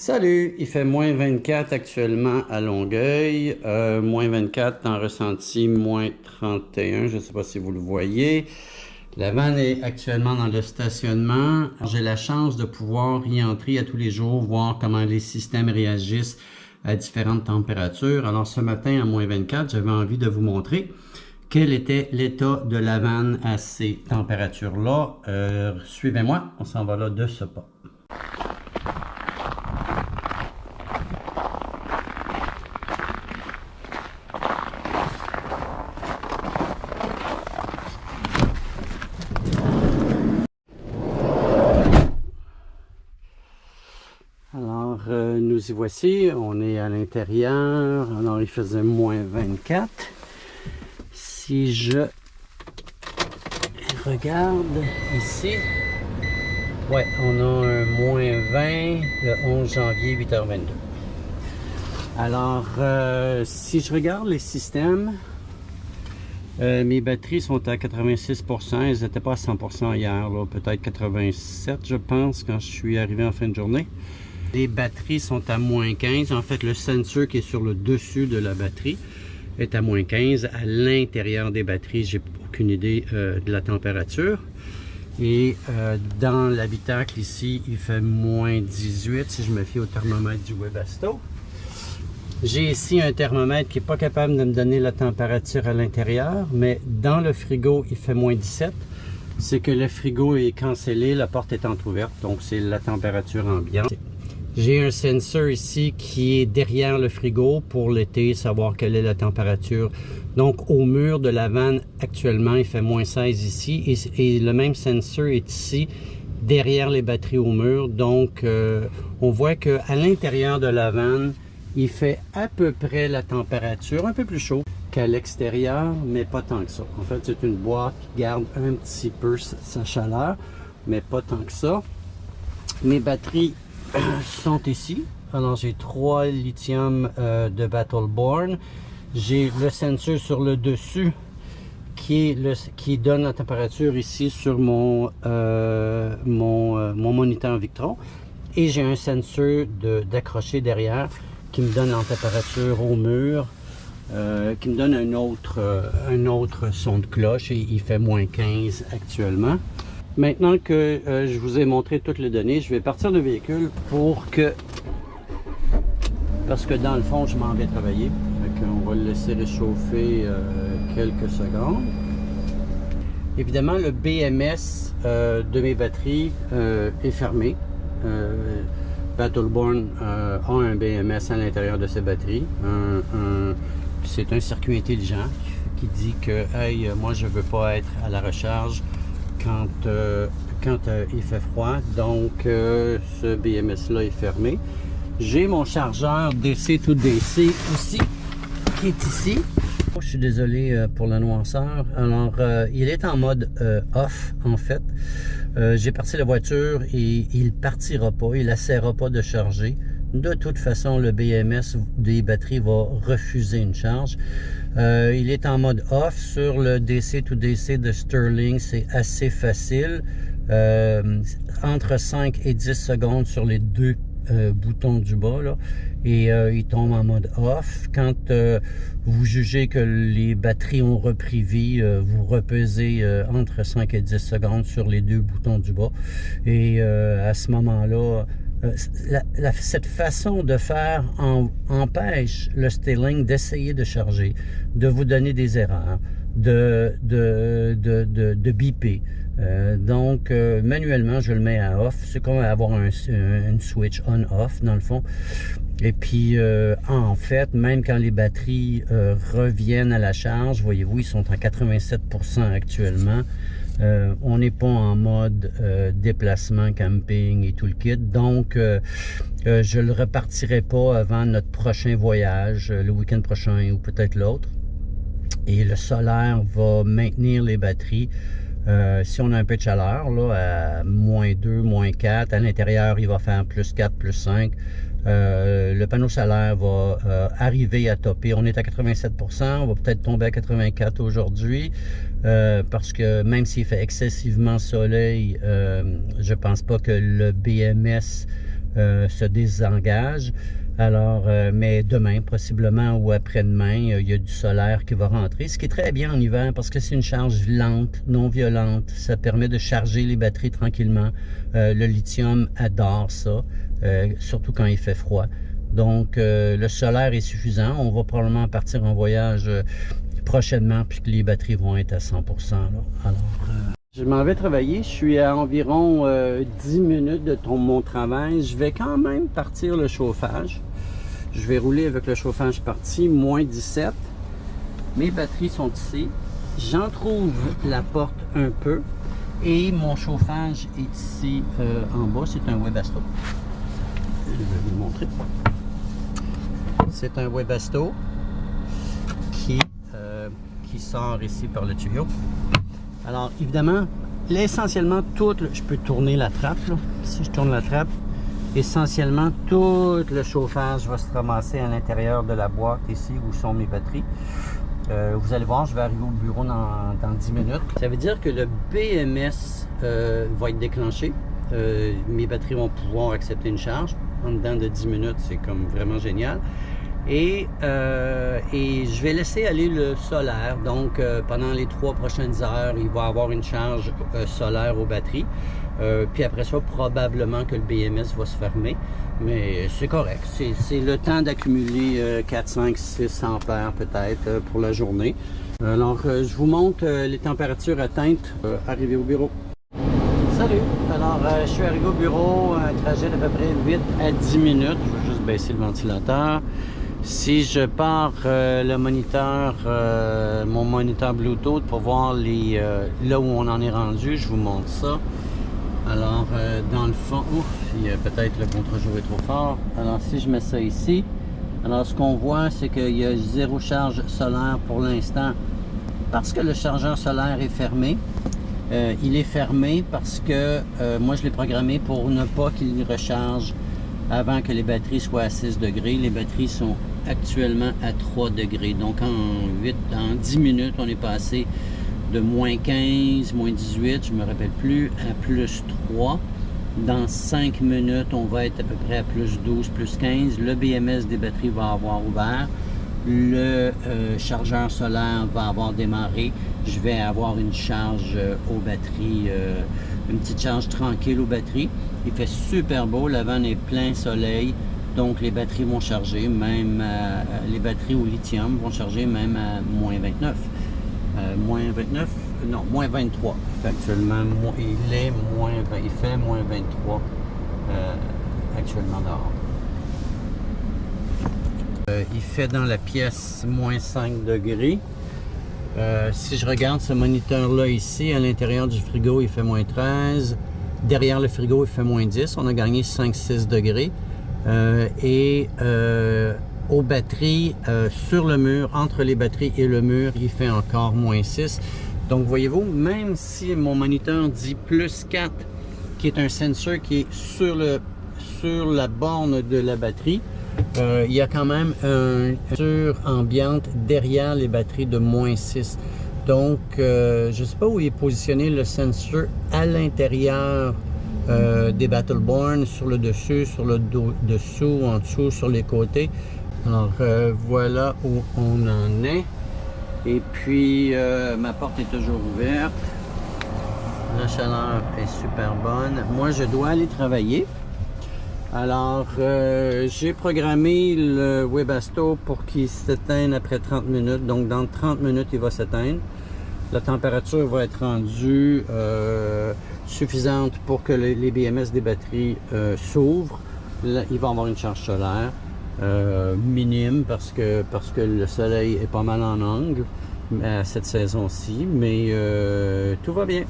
Salut, il fait moins 24 actuellement à Longueuil, moins 24 en ressenti, moins 31, je ne sais pas si vous le voyez. La vanne est actuellement dans le stationnement. J'ai la chance de pouvoir y entrer à tous les jours, voir comment les systèmes réagissent à différentes températures. Alors ce matin à moins 24, j'avais envie de vous montrer quel était l'état de la vanne à ces températures-là. Suivez-moi, on s'en va là de ce pas. Alors, nous y voici, on est à l'intérieur, alors il faisait moins 24. Si je regarde ici, ouais, on a un moins 20 le 11 janvier, 8h22. Alors, si je regarde les systèmes, mes batteries sont à 86%, elles n'étaient pas à 100% hier, peut-être 87 je pense quand je suis arrivé en fin de journée. Les batteries sont à moins 15. En fait, le sensor qui est sur le dessus de la batterie est à moins 15. À l'intérieur des batteries, j'ai aucune idée de la température. Et dans l'habitacle ici, il fait moins 18 si je me fie au thermomètre du Webasto. J'ai ici un thermomètre qui n'est pas capable de me donner la température à l'intérieur, mais dans le frigo, il fait moins 17. C'est que le frigo est cancellé, la porte est entrouverte, donc c'est la température ambiante. J'ai un sensor ici qui est derrière le frigo pour l'été, savoir quelle est la température. Donc au mur de la vanne, actuellement, il fait moins 16 ici. Et le même sensor est ici, derrière les batteries au mur. Donc on voit qu'à l'intérieur de la vanne, il fait à peu près la température, un peu plus chaud qu'à l'extérieur, mais pas tant que ça. En fait, c'est une boîte qui garde un petit peu sa chaleur, mais pas tant que ça. Mes batteries sont ici. Alors j'ai 3 lithium de Battleborn. J'ai le sensor sur le dessus qui donne la température ici sur mon moniteur Victron. Et j'ai un sensor d'accroché derrière qui me donne la température au mur, qui me donne un autre son de cloche et il fait moins 15 actuellement. Maintenant que je vous ai montré toutes les données, je vais partir du véhicule parce que dans le fond, je m'en vais travailler. On va le laisser réchauffer quelques secondes. Évidemment, le BMS de mes batteries est fermé. Battleborn a un BMS à l'intérieur de ses batteries. C'est un circuit intelligent qui dit que hey, moi je ne veux pas être à la recharge quand il fait froid, donc ce BMS là est fermé. J'ai mon chargeur DC to DC aussi qui est ici. Je suis désolé pour la noirceur. Alors il est en mode off en fait. J'ai parti la voiture et il partira pas, il n'essaiera pas de charger. De toute façon, le BMS des batteries va refuser une charge. Il est en mode off. Sur le DC to DC de Sterling, c'est assez facile. Entre 5 et 10 secondes sur les deux boutons du bas, là, et il tombe en mode off. Quand vous jugez que les batteries ont repris vie, vous repesez entre 5 et 10 secondes sur les deux boutons du bas. Et à ce moment-là, cette façon de faire empêche le Sterling d'essayer de charger, de vous donner des erreurs, de biper. Donc manuellement je le mets à off. C'est comme avoir une switch on-off dans le fond. Et puis en fait, même quand les batteries reviennent à la charge, voyez-vous, ils sont à 87% actuellement. On n'est pas en mode déplacement, camping et tout le kit. Donc je le repartirai pas avant notre prochain voyage, le week-end prochain ou peut-être l'autre. Et le solaire va maintenir les batteries. Si on a un peu de chaleur, là, à moins 2, moins 4, à l'intérieur, il va faire plus 4, plus 5. Le panneau solaire va arriver à topper. On est à 87%, on va peut-être tomber à 84 aujourd'hui, parce que même s'il fait excessivement soleil, je pense pas que le BMS se désengage. Alors, mais demain, possiblement, ou après-demain, il y a du solaire qui va rentrer, ce qui est très bien en hiver parce que c'est une charge lente, non violente. Ça permet de charger les batteries tranquillement. Le lithium adore ça, surtout quand il fait froid. Donc, le solaire est suffisant. On va probablement partir en voyage prochainement puisque les batteries vont être à 100%. Là. Alors, je m'en vais travailler. Je suis à environ 10 minutes de mon travail. Je vais quand même partir le chauffage. Je vais rouler avec le chauffage parti, moins 17. Mes batteries sont ici. J'en trouve la porte un peu. Et mon chauffage est ici en bas. C'est un Webasto. Je vais vous le montrer. C'est un Webasto qui sort ici par le tuyau. Alors, évidemment, essentiellement, je peux tourner la trappe. Là. Si je tourne la trappe, essentiellement, tout le chauffage va se ramasser à l'intérieur de la boîte ici où sont mes batteries. Vous allez voir, je vais arriver au bureau dans 10 minutes. Ça veut dire que le BMS va être déclenché. Mes batteries vont pouvoir accepter une charge. En dedans de 10 minutes, c'est comme vraiment génial. Et je vais laisser aller le solaire. Donc, pendant les 3 prochaines heures, il va avoir une charge solaire aux batteries. Puis après ça, probablement que le BMS va se fermer. Mais c'est correct. C'est le temps d'accumuler 4, 5, 6 ampères peut-être pour la journée. Alors, je vous montre les températures atteintes arrivées au bureau. Salut! Alors, je suis arrivé au bureau, un trajet d'à peu près 8 à 10 minutes. Je vais juste baisser le ventilateur. Si je pars le moniteur, mon moniteur Bluetooth pour voir là où on en est rendu, je vous montre ça. Alors, dans le fond, peut-être le contre-jour est trop fort. Alors, si je mets ça ici, alors ce qu'on voit, c'est qu'il y a 0 charge solaire pour l'instant parce que le chargeur solaire est fermé. Il est fermé parce que moi, je l'ai programmé pour ne pas qu'il recharge avant que les batteries soient à 6 degrés. Les batteries sont actuellement à 3 degrés. Donc, en 10 minutes, on est passé de moins 15, moins 18, je ne me rappelle plus, à plus 3. Dans 5 minutes, on va être à peu près à plus 12, plus 15. Le BMS des batteries va avoir ouvert. Le chargeur solaire va avoir démarré. Je vais avoir une charge aux batteries, une petite charge tranquille aux batteries. Il fait super beau, la vanne est plein soleil, donc les batteries vont charger, même les batteries au lithium vont charger même à moins 29. Moins 29? Non, moins 23. Actuellement, il fait moins 23 actuellement dehors. Il fait dans la pièce moins 5 degrés. Si je regarde ce moniteur-là ici, à l'intérieur du frigo, il fait moins 13. Derrière le frigo, il fait moins 10. On a gagné 5-6 degrés. Aux batteries, sur le mur, entre les batteries et le mur, il fait encore moins 6. Donc, voyez-vous, même si mon moniteur dit plus 4, qui est un sensor qui est sur la borne de la batterie, il y a quand même une température ambiante derrière les batteries de moins 6. Donc, je ne sais pas où est positionné le sensor à l'intérieur des Battleborn, sur le dessus, sur le dessous, en dessous, sur les côtés. Alors, voilà où on en est. Et puis, ma porte est toujours ouverte. La chaleur est super bonne. Moi, je dois aller travailler. Alors, j'ai programmé le Webasto pour qu'il s'éteigne après 30 minutes. Donc, dans 30 minutes, il va s'éteindre. La température va être rendue suffisante pour que les BMS des batteries s'ouvrent. Il va avoir une charge solaire minime parce que le soleil est pas mal en angle à cette saison-ci. Mais tout va bien.